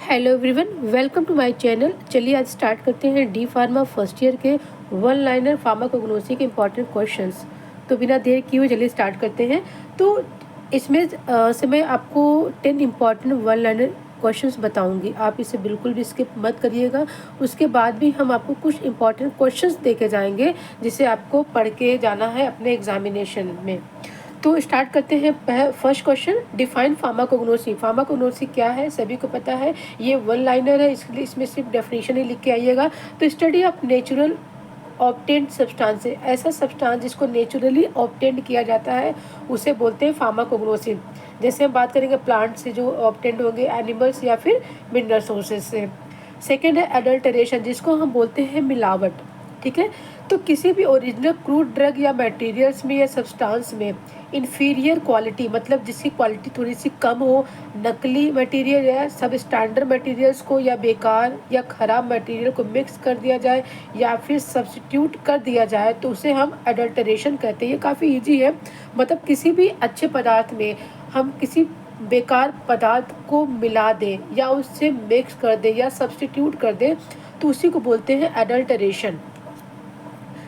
Hello everyone, welcome to my channel. चलिए आज start करते हैं डी फार्मा फर्स्ट ईयर के वन लाइनर फार्माकोग्नोसी के इंपॉर्टेंट क्वेश्चंस। तो बिना देर किए हुए चलिए स्टार्ट करते हैं। तो इसमें से मैं आपको 10 इंपॉर्टेंट वन लाइनर क्वेश्चंस बताऊंगी। आप इसे बिल्कुल भी स्किप मत करिएगा। उसके बाद भी हम आपको कुछ इंपॉर्टेंट क्वेश्चंस देके जाएंगे जिसे आपको पढ़ के जाना है अपने एग्जामिनेशन में। तो स्टार्ट करते हैं। First question, define pharmacognosy. Pharmacognosy क्या है सभी को पता है, ये वन लाइनर है, इसलिए इसमें सिर्फ डेफिनेशन ही लिख के आइएगा। तो study of natural obtained substance, ऐसा सब्सटेंस जिसको नेचुरली ऑब्टेन्ड किया जाता है उसे बोलते हैं फार्माकोग्नोसी। जैसे हम बात करेंगे प्लांट से जो ऑब्टेन्ड होंगे, एनिमल्स या फिर मिनरल सोर्सेज से। सेकेंड है एडल्टरेशन, जिसको हम बोलते हैं मिलावट। ठीक है, तो किसी भी ओरिजिनल क्रूड ड्रग या मटेरियल्स में या सब्सटेंस में इन्फीरियर क्वालिटी, मतलब जिसकी क्वालिटी थोड़ी सी कम हो, नकली मटेरियल या सब स्टैंडर्ड मटेरियल्स को या बेकार या ख़राब मटेरियल को मिक्स कर दिया जाए या फिर सब्स्टिट्यूट कर दिया जाए तो उसे हम एडल्टरेशन कहते हैं। ये काफ़ी इजी है, मतलब किसी भी अच्छे पदार्थ में हम किसी बेकार पदार्थ को मिला दें या उससे मिक्स कर दें या सब्स्टिट्यूट कर दें तो उसी को बोलते हैं एडल्टरेशन।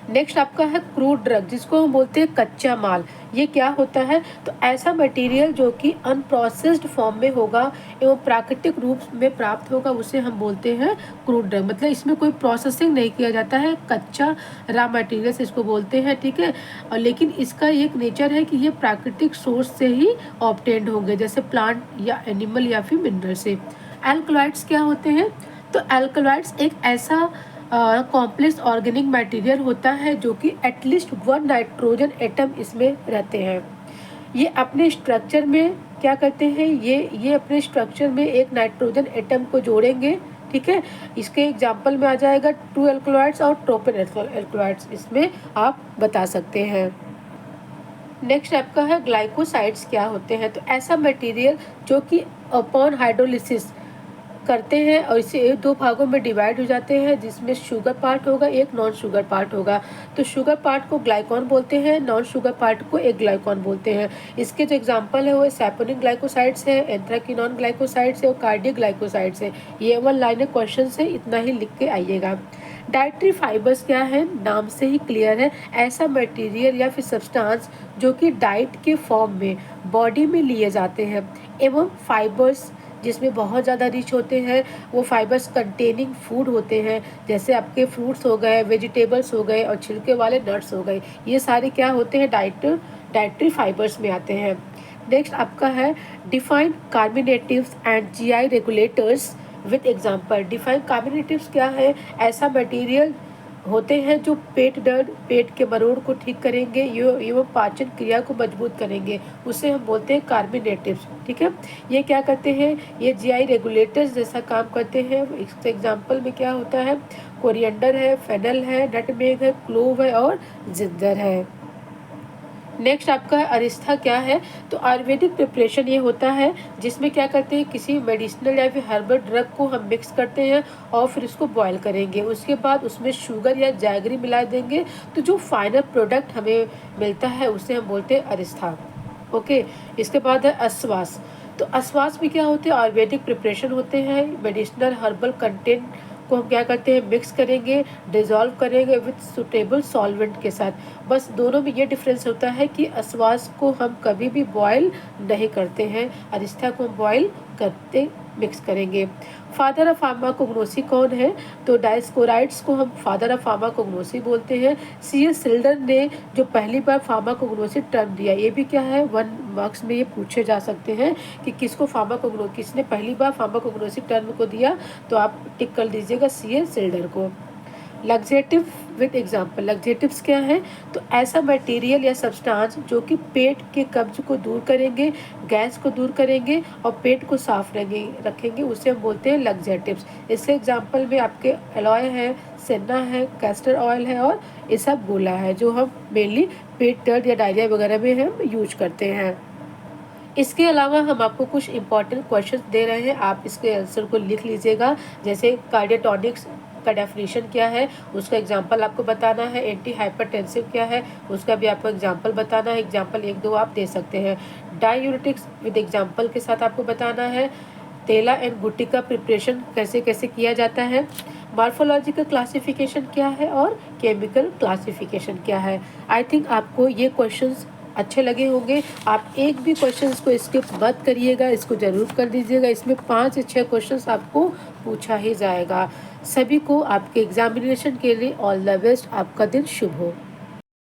नेक्स्ट आपका है क्रूड ड्रग, जिसको हम बोलते हैं कच्चा माल। ये क्या होता है, तो ऐसा मटेरियल जो कि अनप्रोसेस्ड फॉर्म में होगा एवं प्राकृतिक रूप में प्राप्त होगा उसे हम बोलते हैं क्रूड ड्रग। मतलब इसमें कोई प्रोसेसिंग नहीं किया जाता है, कच्चा रॉ मटेरियल से इसको बोलते हैं। ठीक है, और लेकिन इसका एक नेचर है कि ये प्राकृतिक सोर्स से ही ऑब्टेन्ड होंगे, जैसे प्लांट या एनिमल या फिर मिनरल से। एल्कलॉइड्स क्या होते हैं, तो एल्कलॉइड्स एक ऐसा कॉम्प्लेक्स ऑर्गेनिक मटेरियल होता है जो कि एटलीस्ट वन नाइट्रोजन एटम इसमें रहते हैं। ये अपने स्ट्रक्चर में क्या करते हैं, ये अपने स्ट्रक्चर में एक नाइट्रोजन एटम को जोड़ेंगे। ठीक है, इसके एग्जांपल में आ जाएगा टू एल्कलॉइड्स और ट्रोपेन एल्कलॉइड्स, इसमें आप बता सकते हैं। नेक्स्ट आपका है ग्लाइकोसाइड्स क्या होते हैं, तो ऐसा मटेरियल जो कि अपॉन हाइड्रोलिसिस करते हैं और इसे दो भागों में डिवाइड हो जाते हैं, जिसमें शुगर पार्ट होगा, एक नॉन शुगर पार्ट होगा। तो शुगर पार्ट को ग्लाइकॉन बोलते हैं, नॉन शुगर पार्ट को एक ग्लाइकॉन बोलते हैं। इसके जो एग्जांपल है वो सैपोनिक ग्लाइकोसाइड्स है, एंथ्राकिनोन ग्लाइकोसाइड्स है और कार्डियक ग्लाइकोसाइड्स है। ये वन लाइनर क्वेश्चन है, इतना ही लिख के आइएगा। डाइटरी फाइबर्स क्या है, नाम से ही क्लियर है, ऐसा मटेरियल या फिर सब्सटेंस जो कि डाइट के फॉर्म में बॉडी में लिए जाते हैं, एवं फाइबर्स जिसमें बहुत ज़्यादा रिच होते हैं, वो फाइबर्स कंटेनिंग फूड होते हैं, जैसे आपके फ्रूट्स हो गए, वेजिटेबल्स हो गए और छिलके वाले नट्स हो गए। ये सारे क्या होते हैं, डाइटरी फाइबर्स में आते हैं। नेक्स्ट आपका है define carminatives and GI regulators with example. Define carminatives क्या है, ऐसा मटेरियल होते हैं जो पेट दर्द, पेट के मरोड़ को ठीक करेंगे, एवं पाचन क्रिया को मजबूत करेंगे, उसे हम बोलते हैं कार्बोनेटिव्स। ठीक है, ये क्या करते हैं, ये जीआई रेगुलेटर्स जैसा काम करते हैं। इसके एग्जांपल में क्या होता है, कोरिएंडर है, फेनल है, नटमेग है, क्लोव है और जिंजर है। नेक्स्ट आपका अरिस्था क्या है, तो आयुर्वेदिक प्रिपरेशन ये होता है जिसमें क्या करते हैं, किसी मेडिसिनल या फिर हर्बल ड्रग को हम मिक्स करते हैं और फिर इसको बॉयल करेंगे, उसके बाद उसमें शुगर या जैगरी मिला देंगे, तो जो फाइनल प्रोडक्ट हमें मिलता है उसे हम बोलते हैं अरिस्था। ओके, इसके बाद है आश्वास। तो आश्वास में क्या होते हैं, आयुर्वेदिक प्रिपरेशन होते हैं, मेडिसिनल हर्बल कंटेंट को हम क्या करते हैं, मिक्स करेंगे, डिज़ोल्व करेंगे विथ सुटेबल सॉल्वेंट के साथ। बस दोनों में ये डिफरेंस होता है कि आश्वास को हम कभी भी बॉयल नहीं करते हैं, अरिस्था को हम बॉयल करते मिक्स करेंगे। फादर ऑफ फार्माकोग्नोसी कौन है, तो डायस्कोराइड्स को हम फादर ऑफ फार्माकोग्नोसी बोलते हैं। C.S. सिल्डन ने जो पहली बार फार्माकोग्नोसी टर्म दिया, ये भी क्या है, वन मार्क्स में ये पूछे जा सकते हैं कि किसने पहली बार फार्माकोग्नोसी टर्म को दिया, तो आप टिक कर दीजिएगा C.S. सिल्डर को। लग्जेटिव विद एग्जांपल, लग्जेटिव्स क्या है, तो ऐसा मटेरियल या सब्सटेंस जो कि पेट के कब्ज को दूर करेंगे, गैस को दूर करेंगे और पेट को साफ रखेंगे, उसे हम बोलते हैं लग्जेटिव्स। इससे एग्जांपल में आपके एलॉय है, सेना है, कैस्टर ऑयल है और इसबगोला है, जो हम मेनली पेट दर्द या डायरिया वगैरह में हम यूज करते हैं। इसके अलावा हम आपको कुछ इंपॉर्टेंट क्वेश्चंस दे रहे हैं, आप इसके आंसर को लिख लीजिएगा। जैसे कार्डियोटॉनिक्स का डेफिनेशन क्या है, उसका एग्जांपल आपको बताना है। एंटी हाइपरटेंसिव क्या है, उसका भी आपको एग्जांपल बताना है। एग्जांपल 1-2 आप दे सकते हैं। डायूरेटिक्स विद एग्जांपल के साथ आपको बताना है। तेला एंड गुट्टी का प्रिपरेशन कैसे कैसे किया जाता है, मॉर्फोलॉजिकल क्लासिफिकेशन क्या है और केमिकल क्लासिफिकेशन क्या है। आई थिंक आपको ये क्वेश्चंस अच्छे लगे होंगे। आप एक भी क्वेश्चंस को स्किप मत करिएगा, इसको ज़रूर कर दीजिएगा। इसमें 5 से 6 क्वेश्चंस आपको पूछा ही जाएगा। सभी को आपके एग्जामिनेशन के लिए ऑल द बेस्ट। आपका दिन शुभ हो।